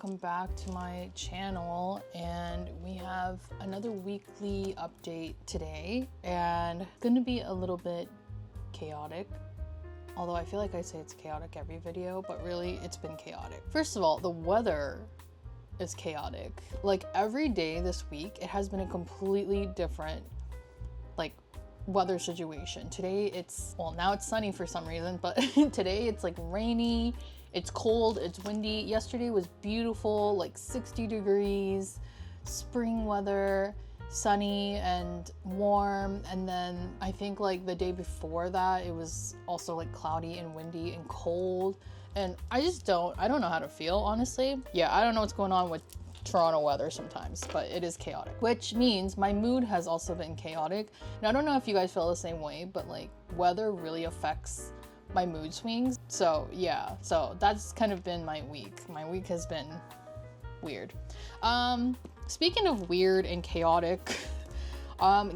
welcome back to my channel, and we have another weekly update today, and it's gonna be a little bit chaotic, although I feel like I say it's chaotic every video, but really it's been chaotic. First of all, the weather is chaotic. Like every day this week it has been a completely different like weather situation. Today it's, well, now it's sunny for some reason, but today it's like rainy, it's cold, it's windy. Yesterday was beautiful, like 60 degrees, spring weather, sunny and warm. And then I think like the day before that it was also like cloudy and windy and cold, and I don't know how to feel, honestly. Yeah, I don't know what's going on with Toronto weather sometimes, but it is chaotic, which means my mood has also been chaotic. And I don't know if you guys feel the same way, but like weather really affects my mood swings. So yeah, so that's kind of been my week. My week has been weird. Speaking of weird and chaotic,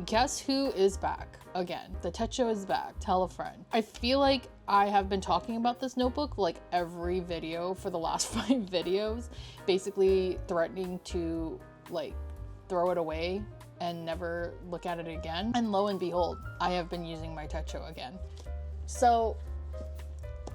guess who is back again? The techo is back. Tell a friend. I feel like I have been talking about this notebook like every video for the last 5 videos, basically threatening to like throw it away and never look at it again. And lo and behold, I have been using my techo again. So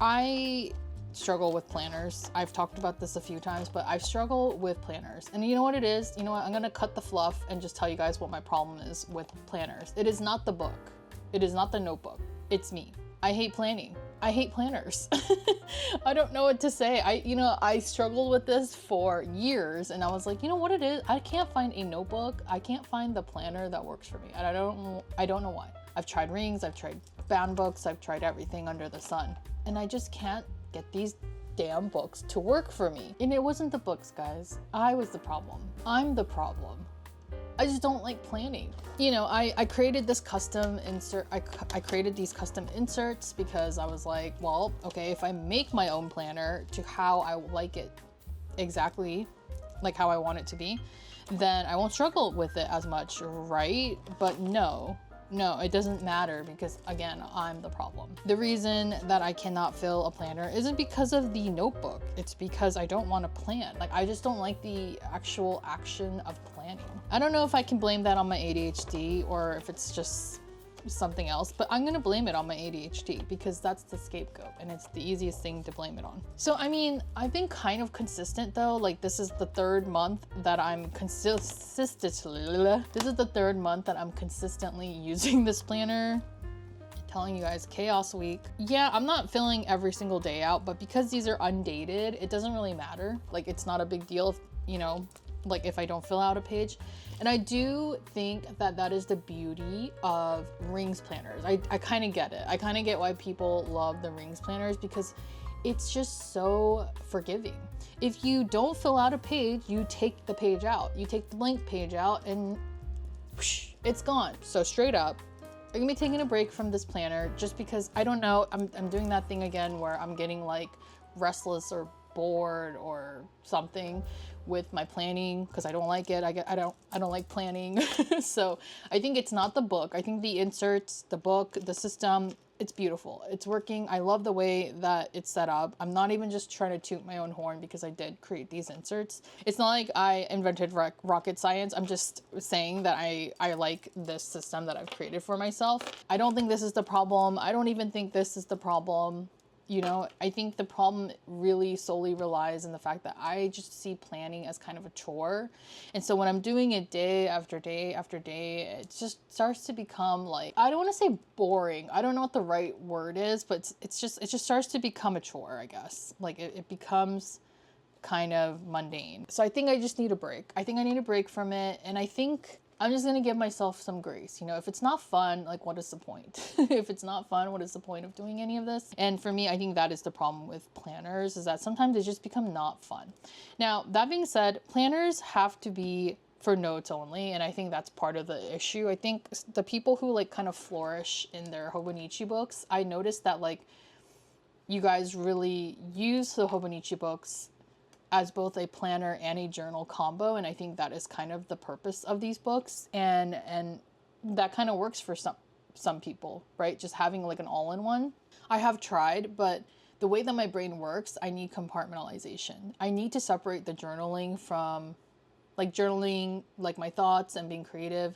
I struggle with planners. I've talked about this a few times, but I struggle with planners. And you know what it is? You know what? I'm gonna cut the fluff and just tell you guys what my problem is with planners. It is not the book. It is not the notebook. It's me. I hate planning. I hate planners. I don't know what to say. I struggled with this for years, and I was like, you know what it is? I can't find a notebook. I can't find the planner that works for me. And I don't know why. I've tried rings, I've tried bound books, I've tried everything under the sun, and I just can't get these damn books to work for me. And it wasn't the books, guys. I was the problem. I'm the problem. I just don't like planning. You know, I created this custom insert. I created these custom inserts because I was like, well, okay, if I make my own planner to how I like it, exactly like how I want it to be, then I won't struggle with it as much, right? But no, it doesn't matter, because again, I'm the problem. The reason that I cannot fill a planner isn't because of the notebook. It's because I don't want to plan. Like, I just don't like the actual action of planning. I don't know if I can blame that on my ADHD or if it's just something else, but I'm gonna blame it on my ADHD because that's the scapegoat and it's the easiest thing to blame it on. So I mean, I've been kind of consistent though. Like, this is the third month that I'm consistently using this planner. Telling you guys, chaos week. Yeah, I'm not filling every single day out, but because these are undated, it doesn't really matter. Like, it's not a big deal if, you know, like if I don't fill out a page. And I do think that that is the beauty of rings planners. I kind of get it. I kind of get why people love the rings planners, because it's just so forgiving. If you don't fill out a page, you take the page out. You take the blank page out and whoosh, it's gone. So straight up, I'm gonna be taking a break from this planner just because, I don't know, I'm doing that thing again where I'm getting like restless or bored or something with my planning because I don't like it. I don't like planning. So I think it's not the book. I think the inserts, the book, the system, it's beautiful. It's working. I love the way that it's set up. I'm not even just trying to toot my own horn because I did create these inserts. It's not like I invented rocket science. I'm just saying that I like this system that I've created for myself. I don't think this is the problem. I don't even think this is the problem. You know, I think the problem really solely relies in the fact that I just see planning as kind of a chore. And so when I'm doing it day after day after day, it just starts to become like, I don't want to say boring. I don't know what the right word is, but it just starts to become a chore, I guess. Like it becomes kind of mundane. So I think I just need a break. I think I need a break from it. And I think I'm just gonna give myself some grace. You know, if it's not fun, like, what is the point? If it's not fun, what is the point of doing any of this? And for me, I think that is the problem with planners, is that sometimes they just become not fun. Now, that being said, planners have to be for notes only, and I think that's part of the issue. I think the people who like kind of flourish in their hobonichi books, I noticed that like you guys really use the hobonichi books as both a planner and a journal combo, and I think that is kind of the purpose of these books, and that kind of works for some people, right? Just having like an all-in-one. I have tried, but the way that my brain works, I need compartmentalization. I need to separate the journaling from, like, journaling, like my thoughts and being creative,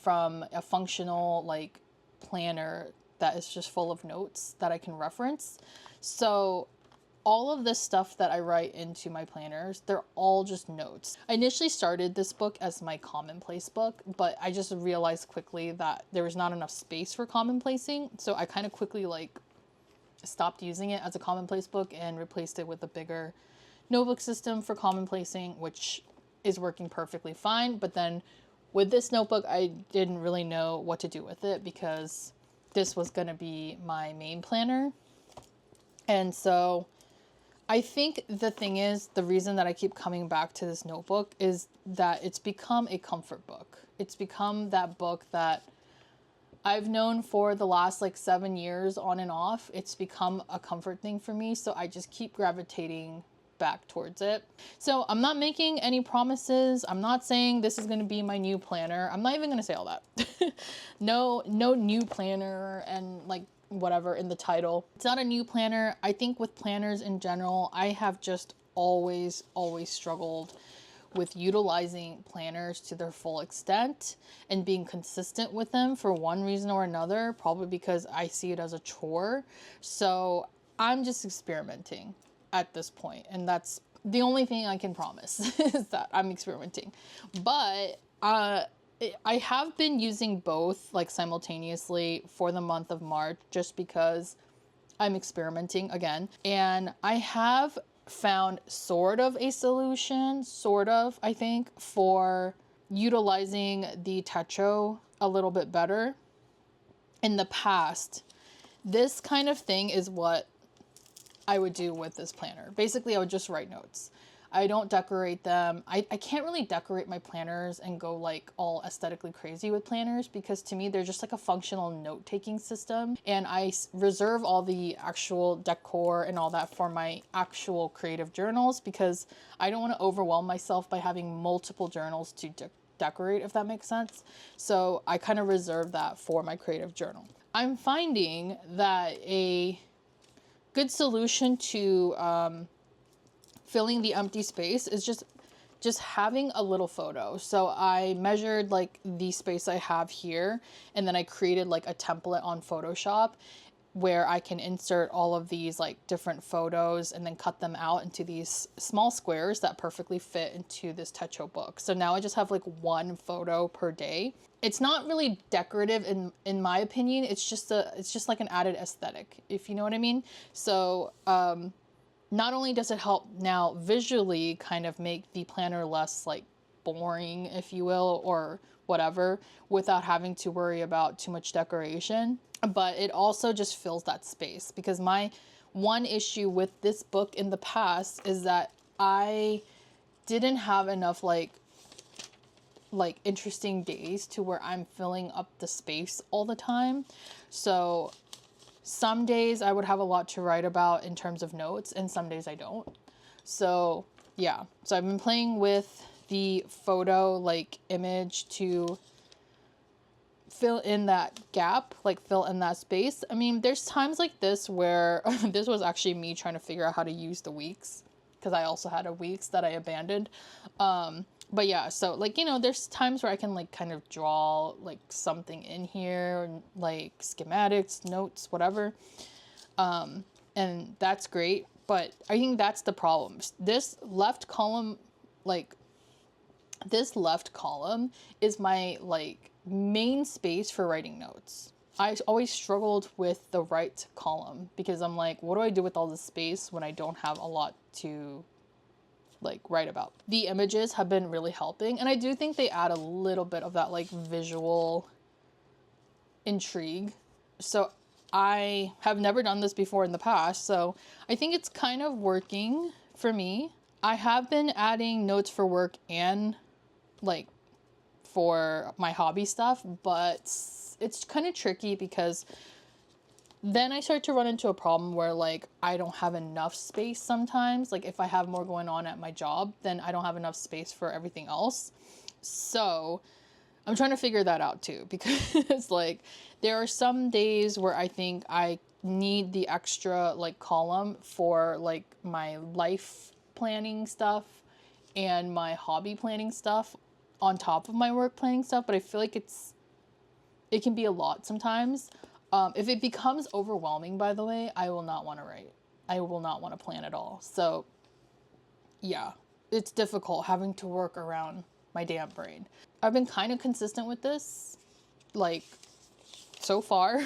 from a functional, like, planner that is just full of notes that I can reference. So all of this stuff that I write into my planners, they're all just notes. I initially started this book as my commonplace book, but I just realized quickly that there was not enough space for commonplacing. So I kind of quickly, like, stopped using it as a commonplace book and replaced it with a bigger notebook system for commonplacing, which is working perfectly fine. But then with this notebook, I didn't really know what to do with it because this was going to be my main planner. And so I think the thing is, the reason that I keep coming back to this notebook is that it's become a comfort book. It's become that book that I've known for the last like 7 years on and off. It's become a comfort thing for me. So I just keep gravitating back towards it. So I'm not making any promises. I'm not saying this is going to be my new planner. I'm not even going to say all that. No new planner and like whatever in the title. It's not a new planner. I think with planners in general, I have just always struggled with utilizing planners to their full extent and being consistent with them for one reason or another, probably because I see it as a chore. So I'm just experimenting at this point, and that's the only thing I can promise is that I'm experimenting. But I have been using both like simultaneously for the month of March just because I'm experimenting again. And I have found sort of a solution, I think, for utilizing the techo a little bit better. In the past, this kind of thing is what I would do with this planner. Basically, I would just write notes. I don't decorate them. I can't really decorate my planners and go like all aesthetically crazy with planners because to me, they're just like a functional note-taking system. And I reserve all the actual decor and all that for my actual creative journals because I don't want to overwhelm myself by having multiple journals to decorate, if that makes sense. So I kind of reserve that for my creative journal. I'm finding that a good solution to filling the empty space is just having a little photo. So I measured like the space I have here, and then I created like a template on Photoshop where I can insert all of these like different photos and then cut them out into these small squares that perfectly fit into this techo book. So now I just have like one photo per day. It's not really decorative in my opinion. It's just like an added aesthetic, if you know what I mean. So not only does it help now visually kind of make the planner less like boring, if you will, or whatever, without having to worry about too much decoration, but it also just fills that space. Because my one issue with this book in the past is that I didn't have enough like interesting days to where I'm filling up the space all the time. So some days I would have a lot to write about in terms of notes, and some days I don't. So yeah, so I've been playing with the photo like image to fill in that gap, like fill in that space. I mean, there's times like this where this was actually me trying to figure out how to use the weeks, because I also had a weeks that I abandoned. But yeah, so like, you know, there's times where I can like kind of draw like something in here, like schematics, notes, whatever. And that's great. But I think that's the problem. This left column is my like main space for writing notes. I always struggled with the right column because I'm like, what do I do with all this space when I don't have a lot to like write about? The images have been really helping, and I do think they add a little bit of that like visual intrigue. So I have never done this before in the past, so I think it's kind of working for me. I have been adding notes for work and like for my hobby stuff, but it's kind of tricky because then I start to run into a problem where like I don't have enough space sometimes. Like if I have more going on at my job, then I don't have enough space for everything else. So I'm trying to figure that out too, because like there are some days where I think I need the extra like column for like my life planning stuff and my hobby planning stuff on top of my work planning stuff, but I feel like it can be a lot sometimes. If it becomes overwhelming, by the way, I will not want to write. I will not want to plan at all. So yeah, it's difficult having to work around my damn brain. I've been kind of consistent with this, like, so far.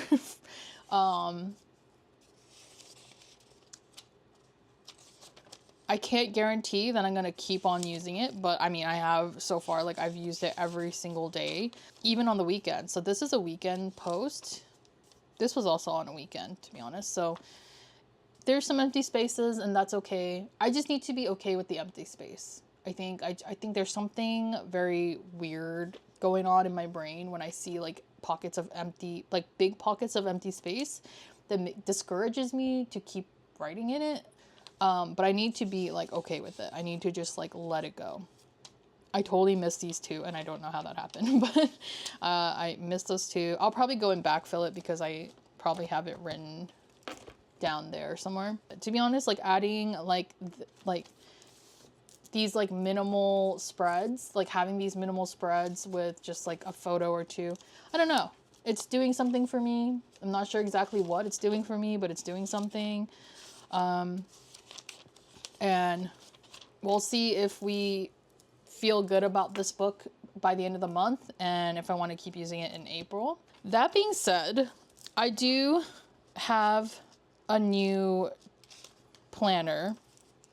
I can't guarantee that I'm going to keep on using it, but I mean, I have so far, like, I've used it every single day, even on the weekend. So this is a weekend post. This was also on a weekend, to be honest. So there's some empty spaces, and that's okay. I just need to be okay with the empty space. I think there's something very weird going on in my brain when I see like pockets of empty, like big pockets of empty space that discourages me to keep writing in it. But I need to be like okay with it. I need to just like let it go. I totally missed these two, and I don't know how that happened, but I missed those two. I'll probably go and backfill it because I probably have it written down there somewhere. To be honest, like adding like these like minimal spreads, like having these minimal spreads with just like a photo or two, I don't know. It's doing something for me. I'm not sure exactly what it's doing for me, but it's doing something. And we'll see if we feel good about this book by the end of the month and if I want to keep using it in April. That being said, I do have a new planner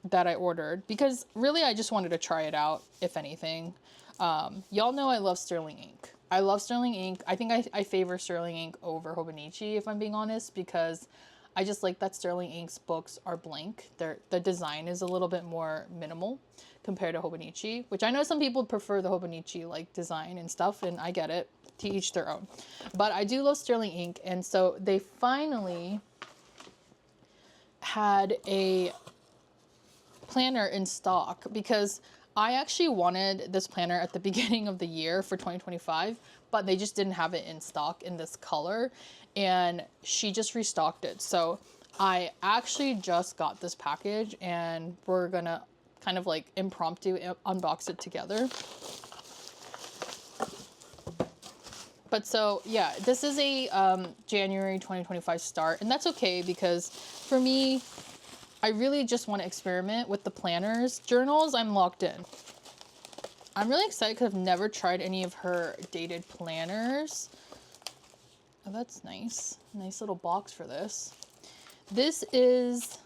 that I ordered because really I just wanted to try it out, if anything. Y'all know I love sterling ink. I love sterling ink. I think I favor sterling ink over hobonichi, if I'm being honest, because I just like that sterling ink's books are blank. The design is a little bit more minimal compared to hobonichi, which I know some people prefer the hobonichi like design and stuff, and I get it, to each their own. But I do love sterling ink, and so they finally had a planner in stock because I actually wanted this planner at the beginning of the year for 2025, but they just didn't have it in stock in this color, and she just restocked it. So I actually just got this package, and we're gonna kind of like impromptu unbox it together. But so yeah, this is a January 2025 start, and that's okay because for me, I really just want to experiment with the planners. Journals, I'm locked in. I'm really excited because I've never tried any of her dated planners. Oh, that's nice. Nice little box for this. This is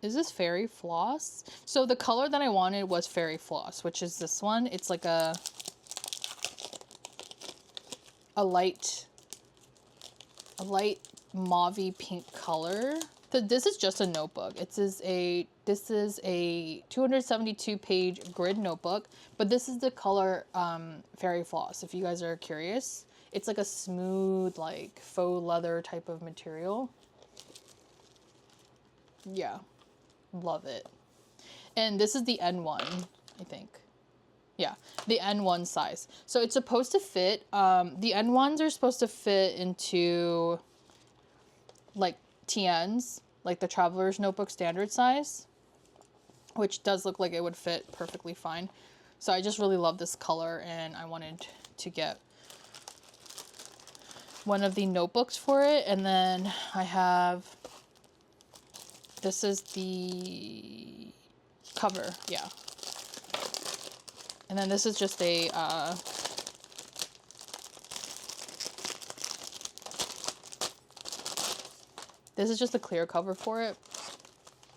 this fairy floss? So the color that I wanted was fairy floss, which is this one. It's like a light mauvey pink color. This is just a notebook. This is a 272 page grid notebook, but this is the color fairy floss, if you guys are curious. It's like a smooth, like faux leather type of material. Yeah, love it. And this is the N1, I think. Yeah, the N1 size. So it's supposed to fit, the N1s are supposed to fit into like TNs, like the Traveler's Notebook standard size, which does look like it would fit perfectly fine. So I just really love this color, and I wanted to get one of the notebooks for it. And then I have, this is the cover, yeah. And then this is just a, this is just a clear cover for it.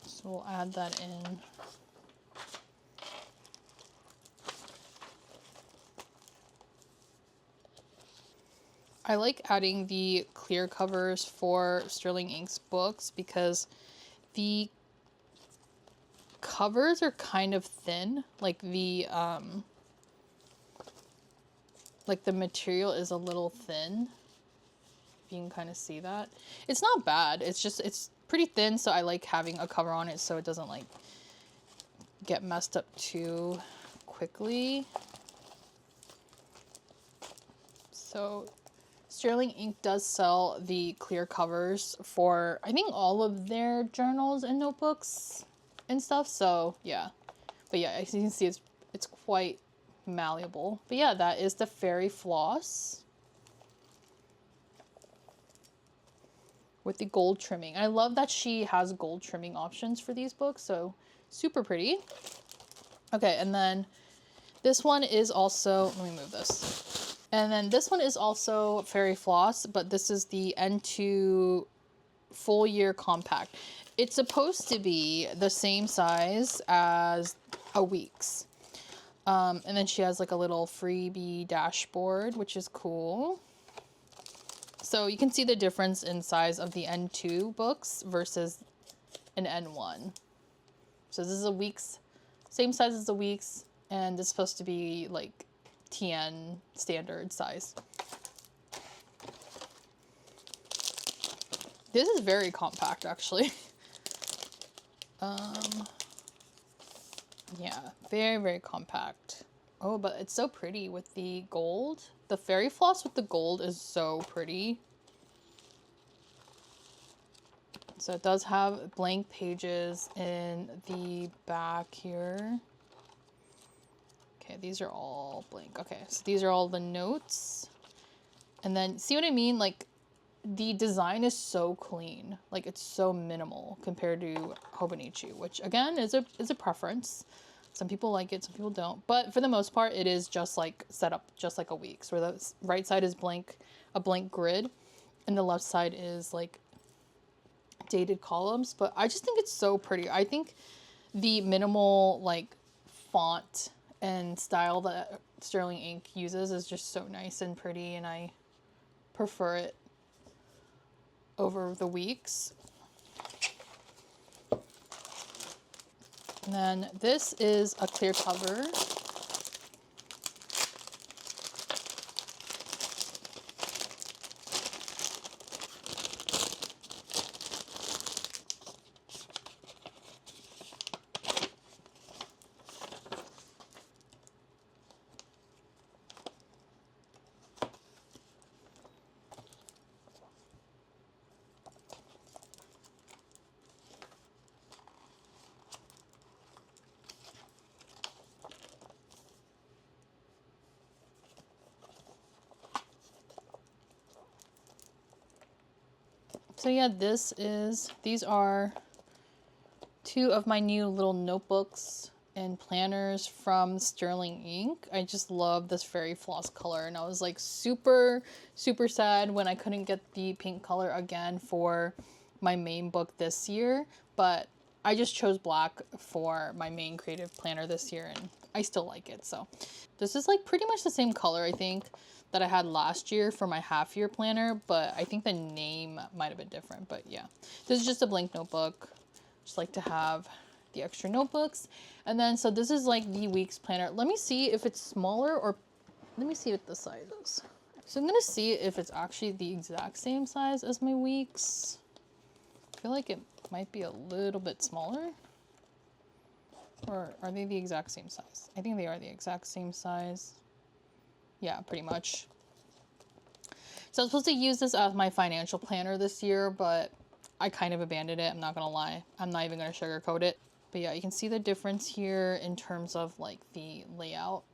So we'll add that in. I like adding the clear covers for Sterling Ink's books because the covers are kind of thin. Like the material is a little thin. If you can kind of see that. It's not bad. It's just, it's pretty thin, so I like having a cover on it so it doesn't like get messed up too quickly. So Sterling Ink does sell the clear covers for, I think, all of their journals and notebooks and stuff. So yeah, but yeah, as you can see, it's quite malleable. But yeah, that is the fairy floss with the gold trimming. I love that she has gold trimming options for these books, so super pretty. Okay, and then this one is also, let me move this. And then this one is also fairy floss, but this is the N2 full year compact. It's supposed to be the same size as a week's. And then she has like a little freebie dashboard, which is cool. So you can see the difference in size of the N2 books versus an N1. So this is a week's, same size as a week's, and it's supposed to be like TN standard size. This is very compact, actually. Yeah, very, very compact. Oh, but it's so pretty with the gold. The fairy floss with the gold is so pretty. So it does have blank pages in the back here. Okay, these are all blank. Okay, so these are all the notes. And then, see what I mean? Like, the design is so clean. Like, it's so minimal compared to hobonichi, which again is a preference. Some people like it, some people don't. But for the most part, it is just like set up just like a week's, where the right side is blank, a blank grid, and the left side is like dated columns. But I just think it's so pretty. I think the minimal like font and style that Sterling Ink uses is just so nice and pretty, and I prefer it over the weeks. And then this is a clear cover. So yeah, these are two of my new little notebooks and planners from Sterling Ink. I just love this fairy floss color, and I was like super, super sad when I couldn't get the pink color again for my main book this year, but I just chose black for my main creative planner this year, and I still like it. So this is like pretty much the same color, I think, that I had last year for my half year planner, but I think the name might have been different. But yeah, this is just a blank notebook. Just like to have the extra notebooks. And then, so this is like the week's planner. Let me see if it's smaller, or let me see what the size is. So I'm gonna see if it's actually the exact same size as my week's. I feel like it might be a little bit smaller. Or are they the exact same size? I think they are the exact same size. Yeah, pretty much. So I was supposed to use this as my financial planner this year, but I kind of abandoned it. I'm not gonna lie. I'm not even gonna sugarcoat it. But yeah, you can see the difference here in terms of like the layout.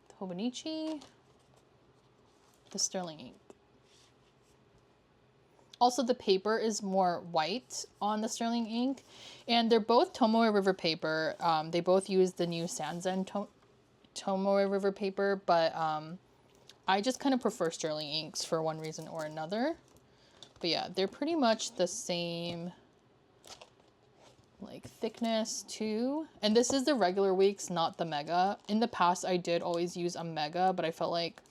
The hobonichi, the Sterling Ink. Also, the paper is more white on the Sterling Ink, and they're both Tomoe River paper. They both use the new Sanzen Tomoe River paper, but I just kind of prefer Sterling Inks for one reason or another. But yeah, they're pretty much the same like thickness too. And this is the regular weeks, not the mega. In the past, I did always use a mega, but I felt like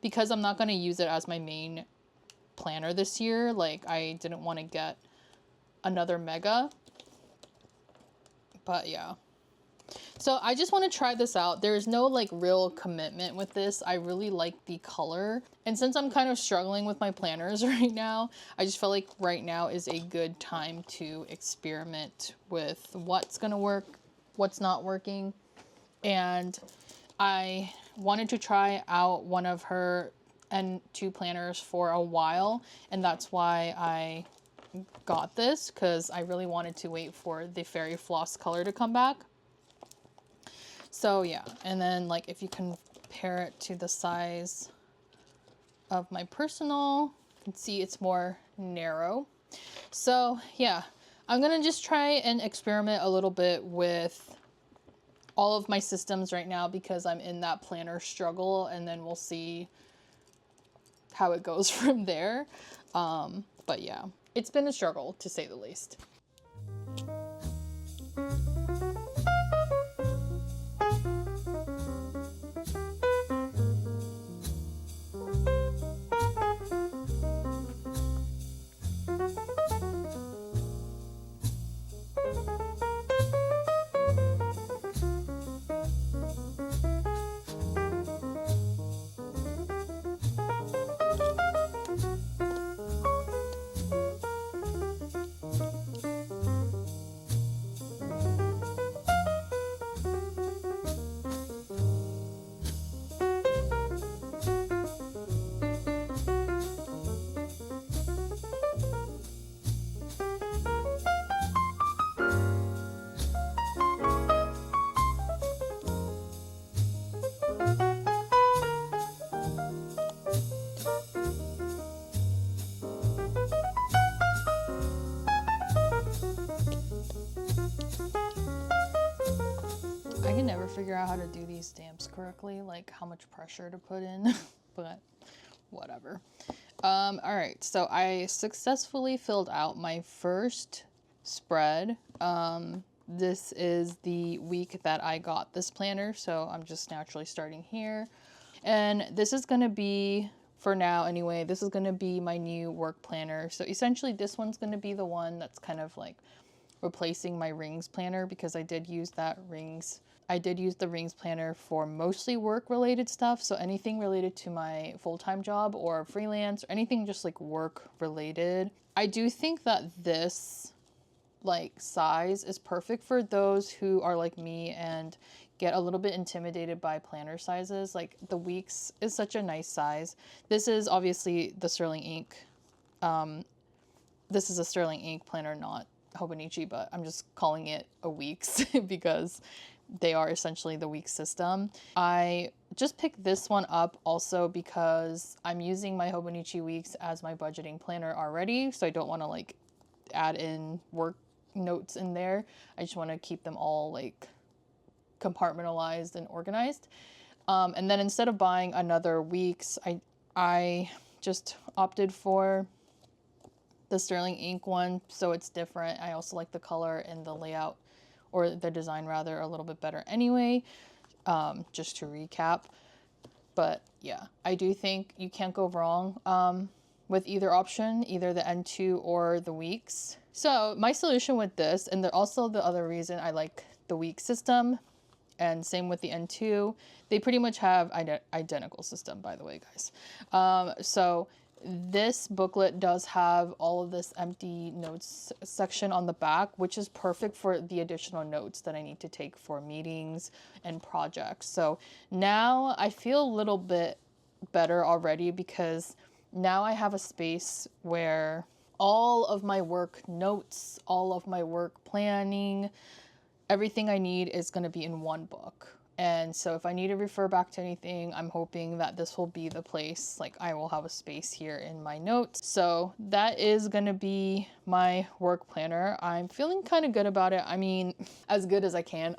because I'm not going to use it as my main planner this year, like I didn't want to get another mega. But yeah. So I just want to try this out. There's no like real commitment with this. I really like the color. And since I'm kind of struggling with my planners right now, I just felt like right now is a good time to experiment with what's going to work, what's not working. And I wanted to try out one of her N2 planners for a while, and that's why I got this, because I really wanted to wait for the fairy floss color to come back. So yeah, and then like if you compare it to the size of my personal, you can see it's more narrow. So yeah, I'm gonna just try and experiment a little bit with all of my systems right now, because I'm in that planner struggle, and then we'll see how it goes from there. But yeah, it's been a struggle to say the least. I can never figure out how to do these stamps correctly, like how much pressure to put in, but whatever. All right, so I successfully filled out my first spread. This is the week that I got this planner, so I'm just naturally starting here. And this is gonna be, for now anyway, this is gonna be my new work planner. So essentially this one's gonna be the one that's kind of like replacing my rings planner, because I did use the rings planner for mostly work related stuff. So anything related to my full-time job or freelance, or anything just like work related. I do think that this like size is perfect for those who are like me and get a little bit intimidated by planner sizes. Like the Weeks is such a nice size. This is obviously the sterling ink. This is a sterling ink planner, not hobonichi, but I'm just calling it a Weeks because they are essentially the Weeks system. I just picked this one up also because I'm using my hobonichi Weeks as my budgeting planner already, so I don't want to like add in work notes in there. I just want to keep them all like compartmentalized and organized. And then instead of buying another Weeks, I just opted for the sterling ink one, so it's different. I also like the color and the layout, or the design rather, a little bit better anyway, just to recap. But yeah, I do think you can't go wrong with either option, either the N2 or the Weeks. So my solution with this, and also the other reason I like the Weeks system, and same with the N2, they pretty much have identical system, by the way, guys. So this booklet does have all of this empty notes section on the back, which is perfect for the additional notes that I need to take for meetings and projects. So now I feel a little bit better already, because now I have a space where all of my work notes, all of my work planning, everything I need is going to be in one book. And so if I need to refer back to anything, I'm hoping that this will be the place. Like I will have a space here in my notes. So that is going to be my work planner. I'm feeling kind of good about it. I mean, as good as I can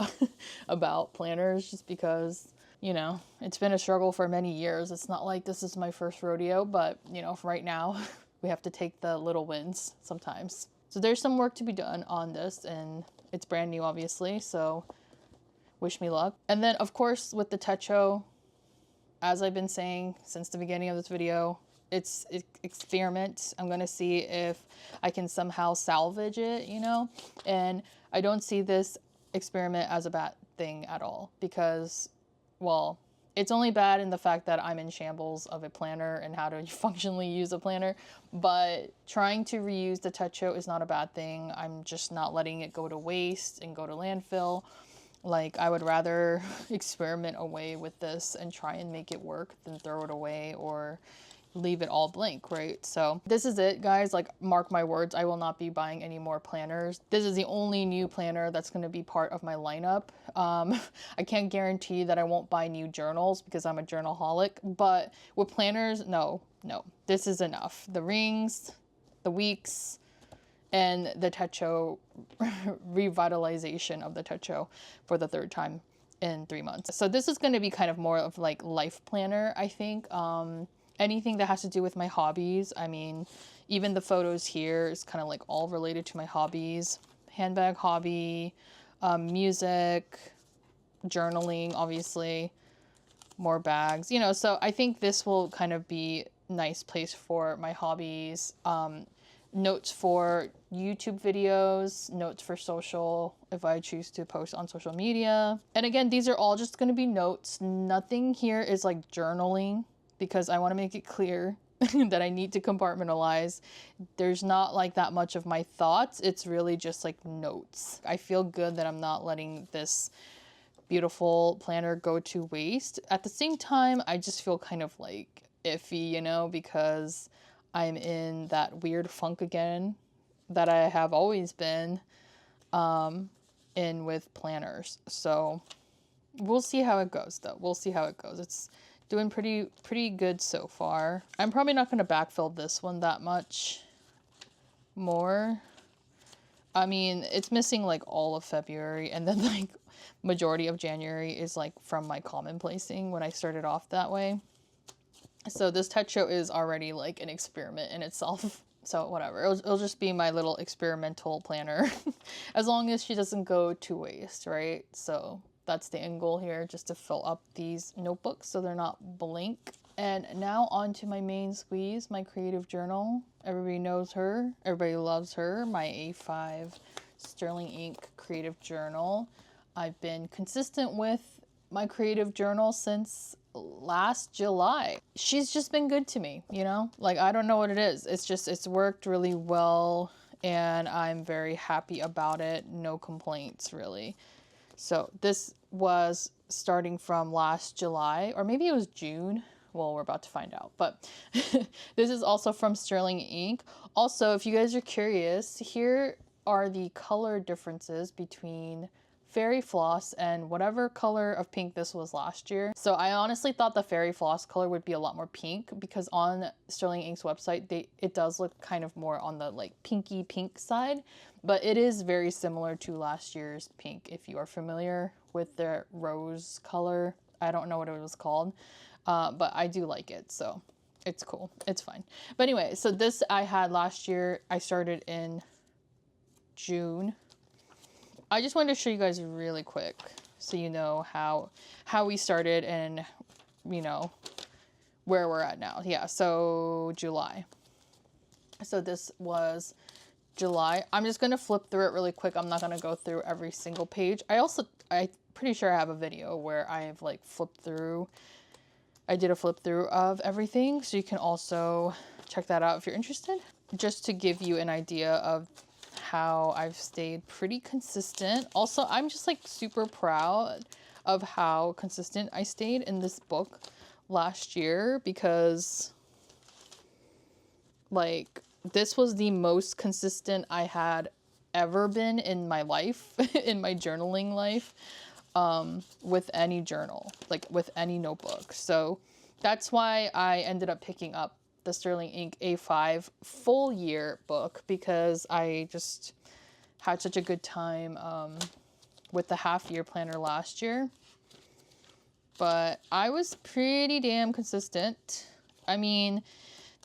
about planners, just because, you know, it's been a struggle for many years. It's not like this is my first rodeo, but you know, for right now, we have to take the little wins sometimes. So there's some work to be done on this, and it's brand new, obviously. So wish me luck. And then of course with the techo, as I've been saying since the beginning of this video, it's experiment. I'm gonna see if I can somehow salvage it, you know? And I don't see this experiment as a bad thing at all, because, well, it's only bad in the fact that I'm in shambles of a planner and how to functionally use a planner, but trying to reuse the techo is not a bad thing. I'm just not letting it go to waste and go to landfill. Like, I would rather experiment away with this and try and make it work than throw it away or leave it all blank, right? So this is it, guys. Like, mark my words, I will not be buying any more planners. This is the only new planner that's going to be part of my lineup. I can't guarantee that I won't buy new journals because I'm a journalholic, but with planners, no, this is enough. The rings, the weeks, and the techo revitalization of the techo for the third time in 3 months. So this is going to be kind of more of like life planner, I think. Anything that has to do with my hobbies. I mean, even the photos here is kind of like all related to my hobbies. Handbag hobby, music, journaling, obviously, more bags, you know. So I think this will kind of be a nice place for my hobbies. Notes for YouTube videos, notes for social if I choose to post on social media. And again, these are all just going to be notes. Nothing here is like journaling, because I want to make it clear that I need to compartmentalize. There's not like that much of my thoughts. It's really just like notes. I feel good that I'm not letting this beautiful planner go to waste. At the same time, I just feel kind of like iffy, you know, because I'm in that weird funk again that I have always been in with planners. So we'll see how it goes, though. We'll see how it goes. It's doing pretty good so far. I'm probably not going to backfill this one that much more. I mean, it's missing like all of February, and then like majority of January is like from my commonplacing when I started off that way. So this techo is already like an experiment in itself. So whatever, it'll just be my little experimental planner as long as she doesn't go to waste, right? So that's the end goal here, just to fill up these notebooks so they're not blank. And now on to my main squeeze, my creative journal. Everybody knows her, everybody loves her, my A5 sterling ink creative journal. I've been consistent with my creative journal since last July. She's just been good to me, you know? Like, I don't know what it is. It's worked really well, and I'm very happy about it. No complaints, really. So this was starting from last July, or maybe it was June. Well, we're about to find out, but this is also from Sterling Ink. Also, if you guys are curious, here are the color differences between Fairy Floss and whatever color of pink this was last year. So I honestly thought the Fairy Floss color would be a lot more pink, because on Sterling Ink's website, it does look kind of more on the like pinky pink side, but it is very similar to last year's pink. If you are familiar with their rose color, I don't know what it was called, but I do like it. So it's cool. It's fine. But anyway, so this I had last year. I started in June. I just wanted to show you guys really quick so you know how we started and, you know, where we're at now. Yeah, so July. So this was July. I'm just going to flip through it really quick. I'm not going to go through every single page. I'm pretty sure I have a video where I've like flipped through. I did a flip through of everything, so you can also check that out if you're interested. Just to give you an idea of how I've stayed pretty consistent. Also, I'm just like super proud of how consistent I stayed in this book last year, because like this was the most consistent I had ever been in my life, in my journaling life, with any journal, like with any notebook. So that's why I ended up picking up the Sterling Ink A5 full year book, because I just had such a good time with the half year planner last year. But I was pretty damn consistent. I mean,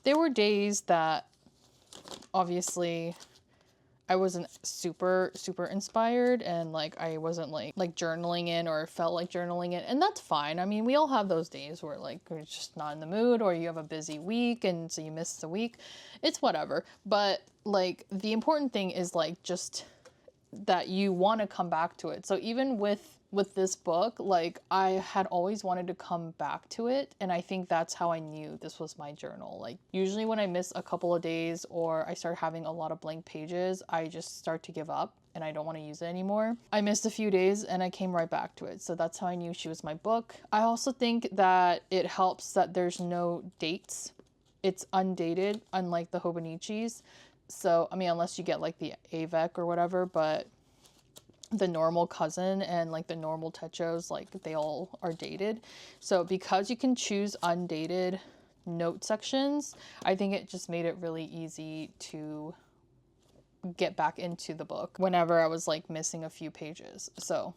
there were days that obviously I wasn't super inspired, and like I wasn't like journaling in, or felt like journaling in, and that's fine. I mean, we all have those days where like you're just not in the mood, or you have a busy week and so you miss the week. It's whatever. But like the important thing is like just that you want to come back to it. So even with this book, like I had always wanted to come back to it, and I think that's how I knew this was my journal. Like usually when I miss a couple of days or I start having a lot of blank pages, I just start to give up and I don't want to use it anymore. I missed a few days and I came right back to it. So that's how I knew she was my book. I also think that it helps that there's no dates. It's undated, unlike the hobonichis. So, I mean, unless you get like the Avec or whatever, but the normal cousin and like the normal techos, like they all are dated. So because you can choose undated note sections, I think it just made it really easy to get back into the book whenever I was like missing a few pages. So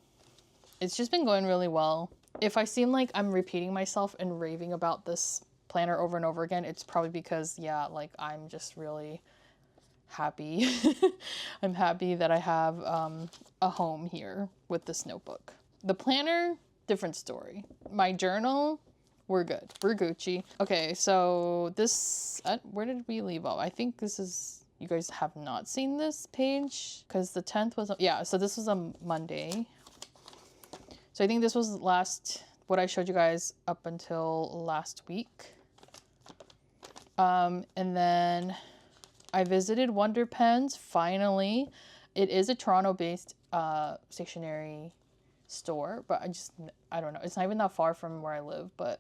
it's just been going really well. If I seem like I'm repeating myself and raving about this planner over and over again, it's probably because, yeah, like I'm just really happy. I'm happy that I have a home here with this notebook. The planner, different story. My journal, we're good. We're Gucci. Okay, so this, where did we leave off? I think this is, you guys have not seen this page because the 10th was, yeah, so this was a Monday. So I think this was what I showed you guys up until last week. And then I visited Wonder Pens, finally. It is a Toronto-based stationery store, but I don't know. It's not even that far from where I live, but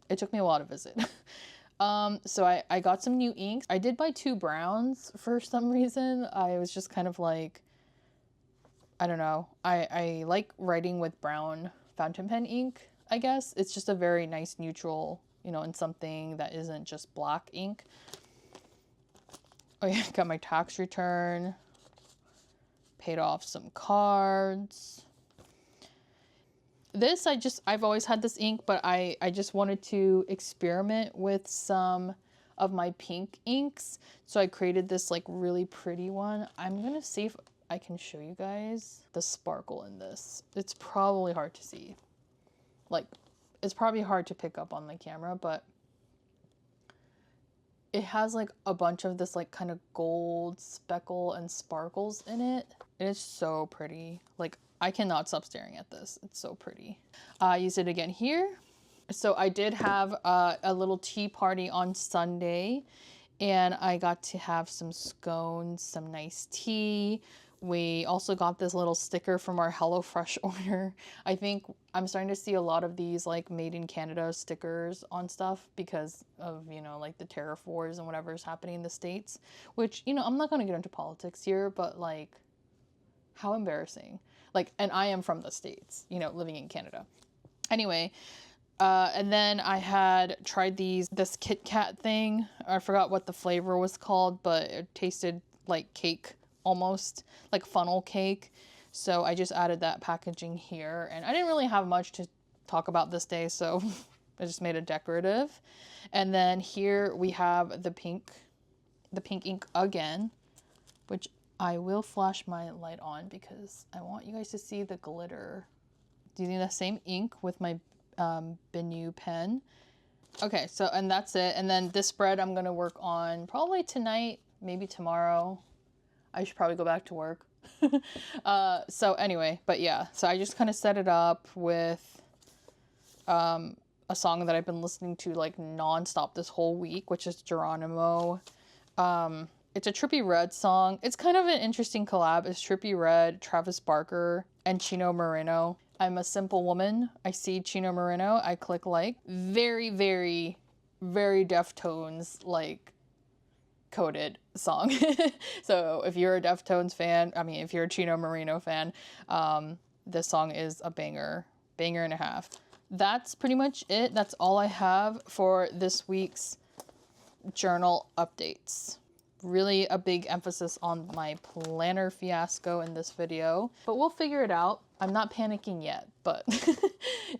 it took me a while to visit. So I got some new inks. I did buy 2 browns for some reason. I was just kind of like, I don't know. I like writing with brown fountain pen ink, I guess. It's just a very nice neutral, you know, and something that isn't just black ink. Oh yeah, got my tax return, paid off some cards. This, I've always had this ink, but I just wanted to experiment with some of my pink inks. So I created this like really pretty one. I'm gonna see if I can show you guys the sparkle in this. It's probably hard to see. Like, it's probably hard to pick up on the camera, but it has like a bunch of this like kind of gold speckle and sparkles in it. It is so pretty. Like, I cannot stop staring at this. It's so pretty. I use it again here. So I did have a little tea party on Sunday, and I got to have some scones, some nice tea. We also got this little sticker from our HelloFresh order. I think I'm starting to see a lot of these like made in Canada stickers on stuff because of, you know, like the tariff wars and whatever is happening in the States, which, you know, I'm not going to get into politics here, but like, how embarrassing. Like, and I am from the States, you know, living in Canada. Anyway, and then I had tried this Kit Kat thing. I forgot what the flavor was called, but it tasted like cake, almost like funnel cake. So I just added that packaging here, and I didn't really have much to talk about this day, so I just made it decorative. And then here we have the pink ink again, which I will flash my light on because I want you guys to see the glitter. Using the same ink with my Benu pen. Okay, so, and that's it. And then this spread I'm gonna work on probably tonight, maybe tomorrow. I should probably go back to work. So anyway, but yeah, so I just kind of set it up with a song that I've been listening to like nonstop this whole week, which is Geronimo. It's a Trippie Redd song. It's kind of an interesting collab. It's Trippie Redd, Travis Barker, and Chino Moreno. I'm a simple woman. I see Chino Moreno. I click like. Very, very, very Deftones like coded song. So if you're a Deftones fan, I mean, if you're a Chino Moreno fan, this song is a banger and a half. That's pretty much it. That's all I have for this week's journal updates. Really a big emphasis on my planner fiasco in this video, but we'll figure it out. I'm not panicking yet, but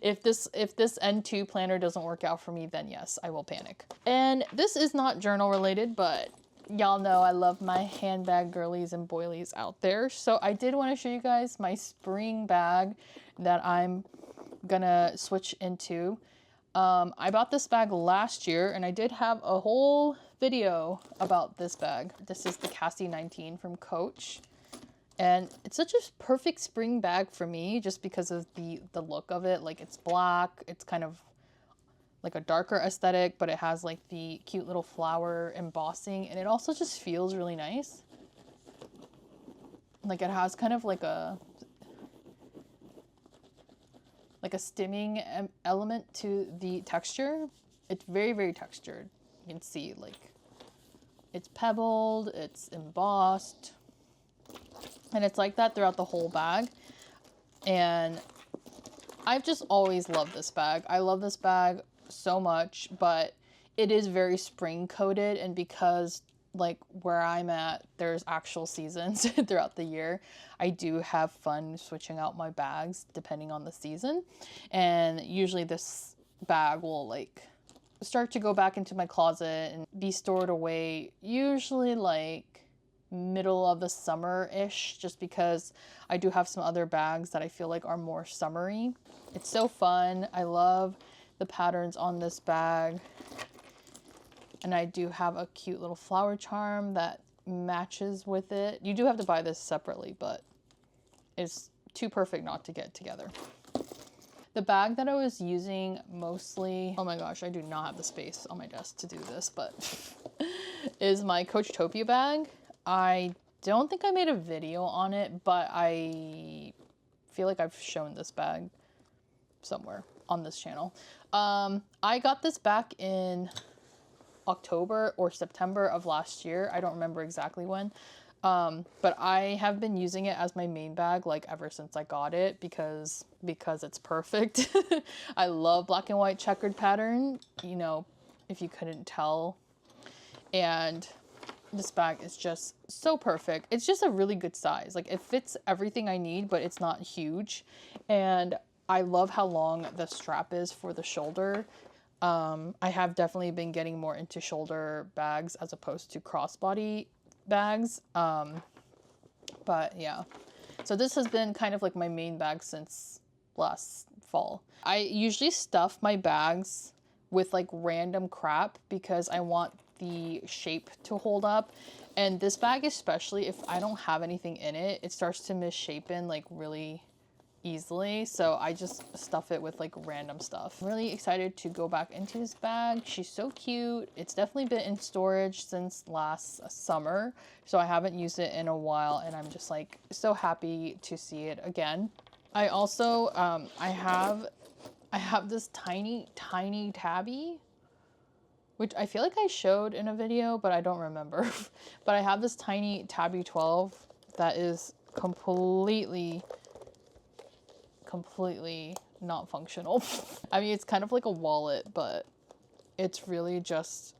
if this N2 planner doesn't work out for me, then yes, I will panic. And this is not journal related, but y'all know I love my handbag girlies and boilies out there. So I did want to show you guys my spring bag that I'm gonna switch into. I bought this bag last year and I did have a whole video about this bag. This is the Cassie 19 from Coach. And it's such a perfect spring bag for me just because of the look of it. Like, it's black, it's kind of like a darker aesthetic, but it has like the cute little flower embossing, and it also just feels really nice. Like it has kind of like a stimming element to the texture. It's very, very textured. You can see like it's pebbled, it's embossed, and it's like that throughout the whole bag. And I've just always loved this bag. I love this bag so much, but it is very spring coated, and because like where I'm at, there's actual seasons throughout the year. I do have fun switching out my bags depending on the season. And usually this bag will like start to go back into my closet and be stored away, usually like middle of the summer-ish, just because I do have some other bags that I feel like are more summery. It's so fun. I love the patterns on this bag. And I do have a cute little flower charm that matches with it. You do have to buy this separately, but it's too perfect not to get together. The bag that I was using mostly, oh my gosh, I do not have the space on my desk to do this, but is my Coachtopia bag. I don't think I made a video on it, but I feel like I've shown this bag somewhere on this channel. I got this back in October or September of last year. I don't remember exactly when. But I have been using it as my main bag like ever since I got it because it's perfect. I love black and white checkered pattern, you know, if you couldn't tell. And this bag is just so perfect. It's just a really good size. Like it fits everything I need, but it's not huge. And I love how long the strap is for the shoulder. I have definitely been getting more into shoulder bags as opposed to crossbody bags. But yeah, so this has been kind of like my main bag since last fall. I usually stuff my bags with like random crap because I want the shape to hold up. And this bag, especially if I don't have anything in it, it starts to misshapen like really easily, so I just stuff it with like random stuff. I'm really excited to go back into this bag. She's so cute. It's definitely been in storage since last summer, so I haven't used it in a while, and I'm just like so happy to see it again. I also I have this tiny Tabby, which I feel like I showed in a video, but I don't remember. But I have this tiny Tabby 12 that is completely not functional. I mean, it's kind of like a wallet, but it's really just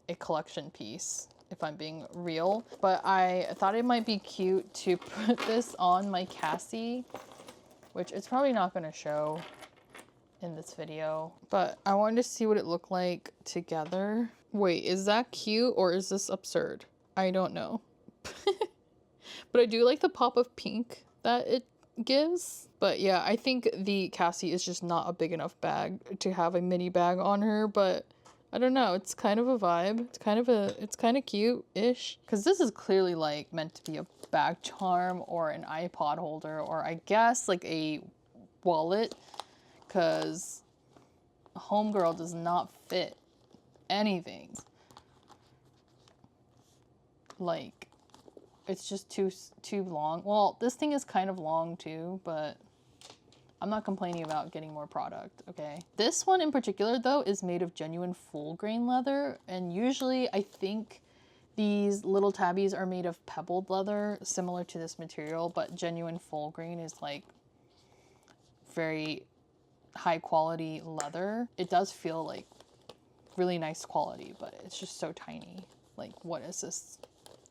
a collection piece, if I'm being real. But I thought it might be cute to put this on my Cassie, which it's probably not going to show in this video, but I wanted to see what it looked like together. Wait, is that cute or is this absurd? I don't know. But I do like the pop of pink that it gives. But yeah, I think the Cassie is just not a big enough bag to have a mini bag on her, but I don't know, it's kind of a vibe. It's kind of cute-ish, because this is clearly like meant to be a bag charm or an iPod holder, or I guess like a wallet, because homegirl does not fit anything. Like, it's just too long. Well, this thing is kind of long too, but I'm not complaining about getting more product, okay? This one in particular, though, is made of genuine full grain leather, and usually I think these little tabbies are made of pebbled leather, similar to this material, but genuine full grain is like very high quality leather. It does feel like really nice quality, but it's just so tiny. Like, what is this?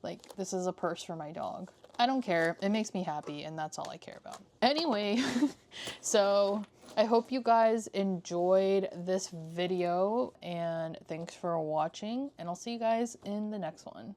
Like, this is a purse for my dog. I don't care. It makes me happy, and that's all I care about. Anyway, so I hope you guys enjoyed this video, and thanks for watching, and I'll see you guys in the next one.